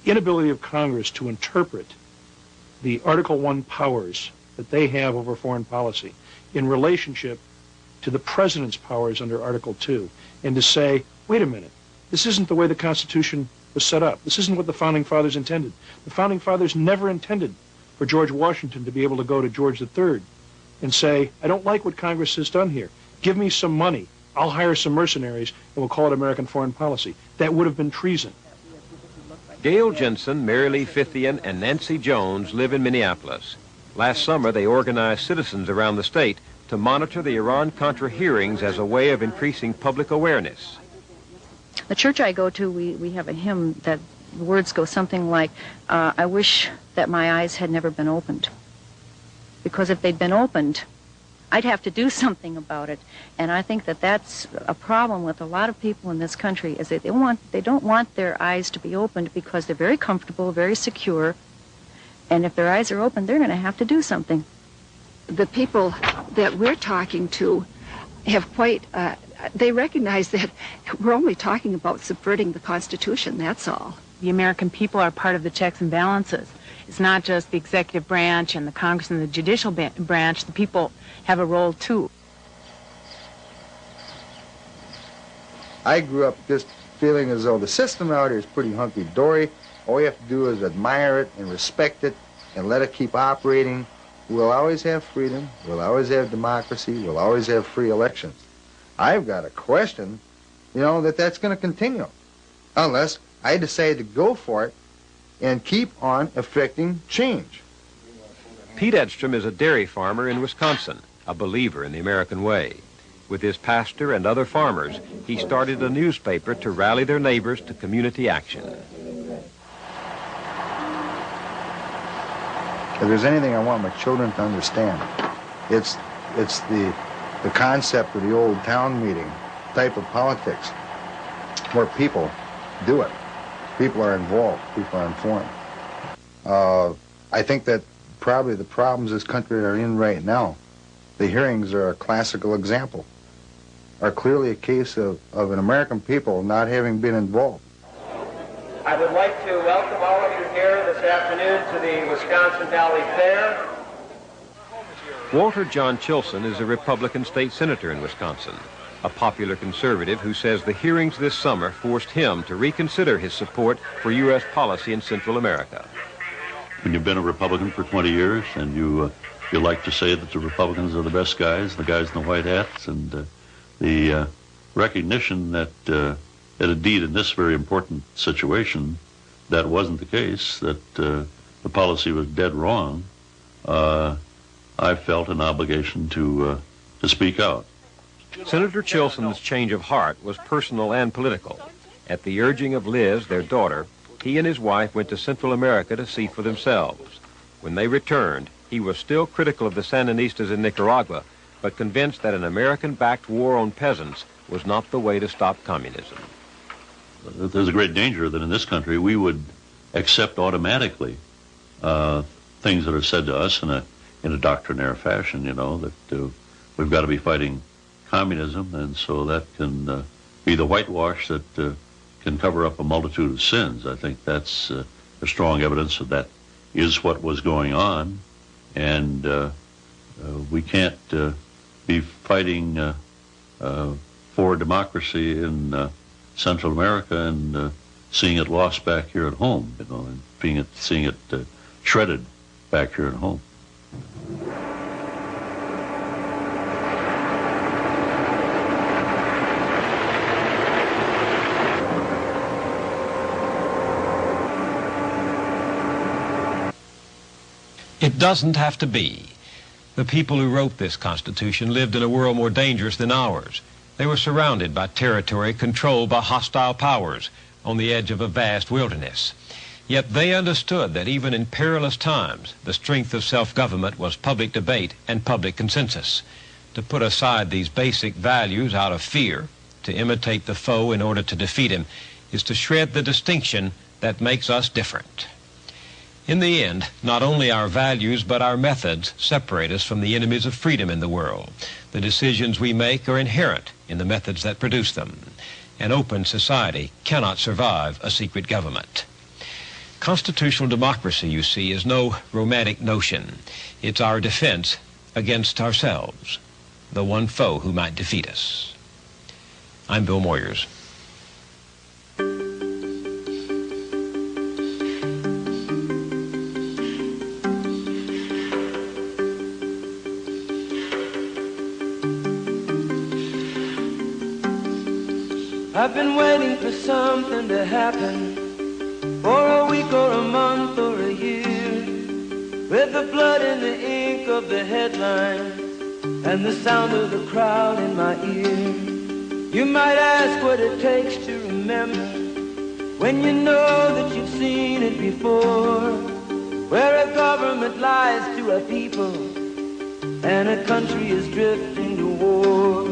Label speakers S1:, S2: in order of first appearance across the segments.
S1: inability of Congress to interpret the Article I powers that they have over foreign policy in relationship to the President's powers under Article II, and to say, wait a minute, this isn't the way the Constitution was set up. This isn't what the Founding Fathers intended. The Founding Fathers never intended for George Washington to be able to go to George III and say, I don't like what Congress has done here. Give me some money. I'll hire some mercenaries, and we'll call it American foreign policy. That would have been treason.
S2: Gail Jensen, Mary Lee Fithian, and Nancy Jones live in Minneapolis. Last summer, they organized citizens around the state to monitor the Iran-Contra hearings as a way of increasing public awareness.
S3: The church I go to, we have a hymn that the words go something like, I wish that my eyes had never been opened. Because if they'd been opened, I'd have to do something about it. And I think that that's a problem with a lot of people in this country, is that they don't want their eyes to be opened because they're very comfortable, very secure. And if their eyes are open, they're going to have to do something.
S4: The people that we're talking to have quite, they recognize that we're only talking about subverting the Constitution, that's all.
S5: The American people are part of the checks and balances. It's not just the executive branch and the Congress and the judicial branch. The people have a role too.
S6: I grew up just feeling as though the system out here is pretty hunky-dory. All you have to do is admire it and respect it and let it keep operating. We'll always have freedom, we'll always have democracy, we'll always have free elections. I've got a question, that's going to continue, unless I decide to go for it and keep on effecting change.
S2: Pete Edstrom is a dairy farmer in Wisconsin, a believer in the American way. With his pastor and other farmers, he started a newspaper to rally their neighbors to community action.
S6: If there's anything I want my children to understand, it's the concept of the old town meeting type of politics, where people do it. People are involved. People are informed. I think that probably the problems this country are in right now, the hearings are a classical example, are clearly a case of an American people not having been involved.
S7: I would like to welcome all of you here this afternoon to the Wisconsin Valley Fair.
S2: Walter John Chilson is a Republican state senator in Wisconsin, a popular conservative who says the hearings this summer forced him to reconsider his support for U.S. policy in Central America.
S8: When you've been a Republican for 20 years and you like to say that the Republicans are the best guys, the guys in the white hats, and the recognition that indeed in this very important situation that wasn't the case, that the policy was dead wrong, I felt an obligation to speak out.
S2: Senator Chilson's change of heart was personal and political. At the urging of Liz, their daughter, he and his wife went to Central America to see for themselves. When they returned, he was still critical of the Sandinistas in Nicaragua, but convinced that an American-backed war on peasants was not the way to stop communism.
S8: There's a great danger that in this country we would accept automatically things that are said to us in a doctrinaire fashion, that we've got to be fighting communism, and so that can be the whitewash that can cover up a multitude of sins. I think that's a strong evidence that is what was going on, and we can't be fighting for democracy in Central America and seeing it lost back here at home, and seeing it shredded back here at home.
S2: It doesn't have to be. The people who wrote this Constitution lived in a world more dangerous than ours. They were surrounded by territory controlled by hostile powers on the edge of a vast wilderness. Yet they understood that even in perilous times, the strength of self-government was public debate and public consensus. To put aside these basic values out of fear, to imitate the foe in order to defeat him, is to shred the distinction that makes us different. In the end, not only our values but our methods separate us from the enemies of freedom in the world. The decisions we make are inherent in the methods that produce them. An open society cannot survive a secret government. Constitutional democracy, you see, is no romantic notion. It's our defense against ourselves, the one foe who might defeat us. I'm Bill Moyers.
S9: I've been waiting for something to happen, for a week or a month or a year, with the blood and the ink of the headlines and the sound of the crowd in my ear. You might ask what it takes to remember when you know that you've seen it before, where a government lies to a people and a country is drifting to war.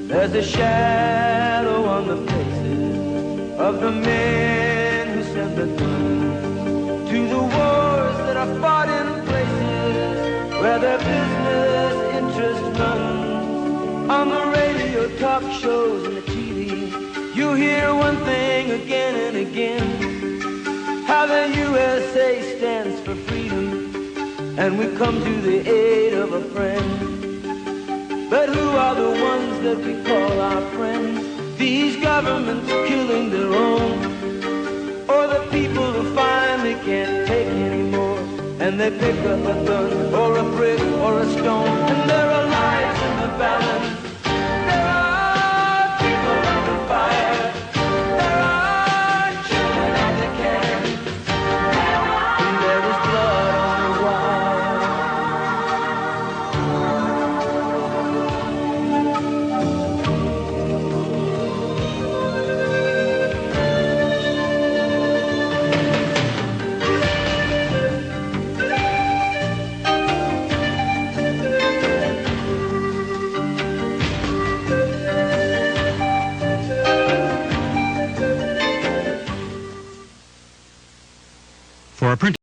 S9: There's a shadow on the faces of the men who sent the guns to the wars that are fought in places where their business interests run. On the radio, talk shows, and the TV, you hear one thing again and again, how the USA stands for freedom, and we come to the aid of a friend. But who are the ones that we call our friends? These governments killing their own, or the people who finally can't take anymore, and they pick up a gun or a brick or a stone, and there are lives in the balance. There are people under fire. There are children at the camp, and there is blood on the wire.
S10: For a print